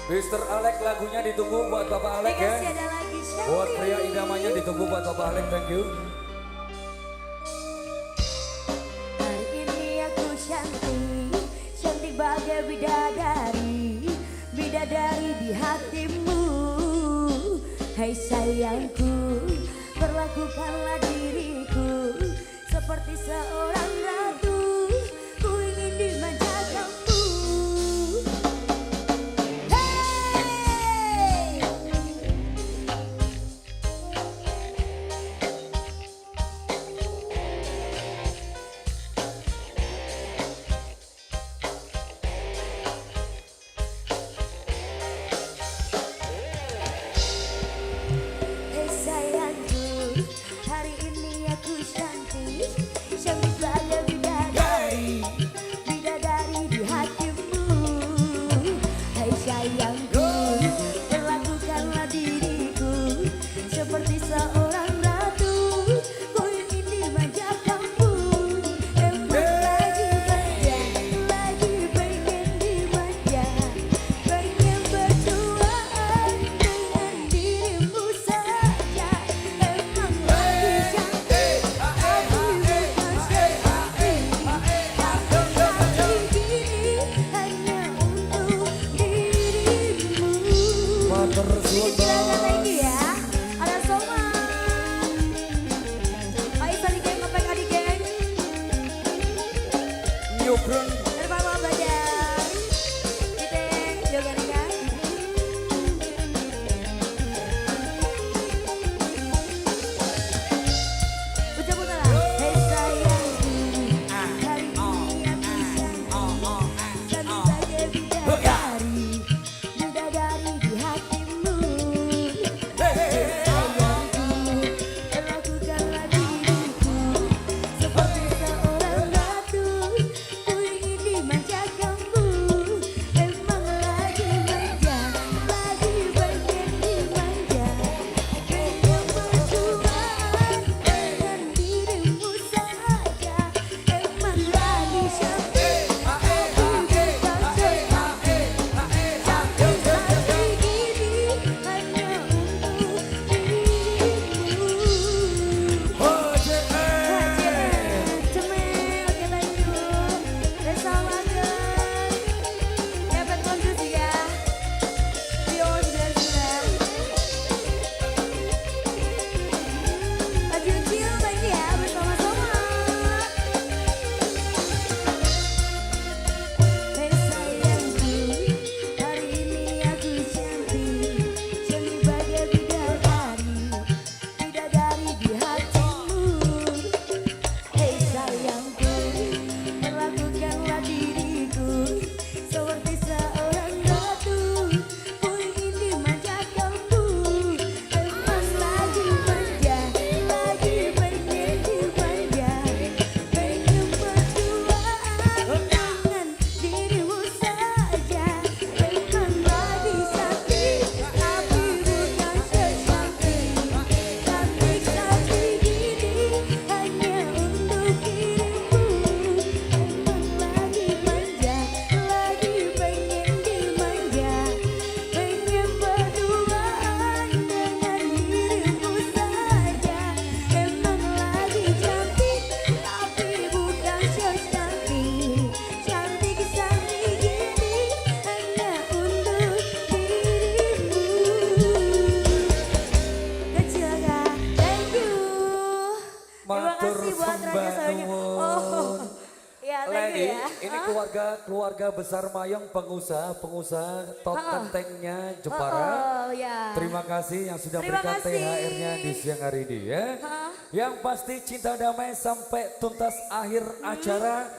Mr. Alek lagunya ditunggu buat Bapak Alek ya. Ada lagi, Buat pria idamannya ditunggu buat Bapak Alek, thank you. Hari ini aku cantik, cantik bagai bidadari, bidadari di hatimu. Hai sayangku, perlakukanlah diriku seperti seorang ratu. Ku ingin dimanja kamu. Hey! Hey sayangku, hari ini aku cantik, cantik bagai bidadari, bidadari di hatimu. Hai sayangku, perlakukanlah diriku seperti seorang ratu. Ku ingin dimanja kamu. Emang lagi manja, lagi pengen dimanja, pengen berduaan dengan dirimu saja. Emang lagi cantik, tapi bukan seperti hati gini hanya untuk dirimu. Matur suwun Silakan bos. lagi ya. Ada Soma. Pak Isa di geng, ngepek adik geng. Nyubrun. Terima Badar. Kita juga nikah. Ucap utara. Hei sayangku, hari ini aku cantik, cantik bagai bidadari, bidadari di hatimu. Hei sayangku, perlakukanlah diriku seperti seorang ratu. Ku ingin dimanja kamu. Emang lagi manja, lagi pengen dimanja, pengen berduaan dengan dirimu saja. Emang lagi cantik, tapi bukan seperti cantik hati ini hanya untuk dirimu. Hari ini aku cantik, cantik bagai bidadari, bidadari di hatimu. Hei sayangku, perlakukanlah diriku seperti seorang ratu. Ku ingin dimanja kamu. Emang lagi manja, lagi pengen dimanja, pengen berduaan dengan dirimu saja. Emang lagi cantik, tapi bukan secantik cantik ini hanya untuk dirimu. Emang lagi manja, lagi pengen dimanja, pengen berduaan dengan dirimu saja. Emang lagi cantik, tapi bukan secantik cantik ini hanya untuk dirimu. Kecil kak, thank you. Terima Matur kasih buat Raja Sayangnya. sumbang Oh, nuwun. ya thank Lady, you ya. ini keluarga besar Mayong, pengusaha top kentengnya Jepara. Oh ya. Terima kasih yang sudah Terima berikan kasih. THR-nya di siang hari ini ya. Yang pasti cinta damai sampai tuntas akhir acara.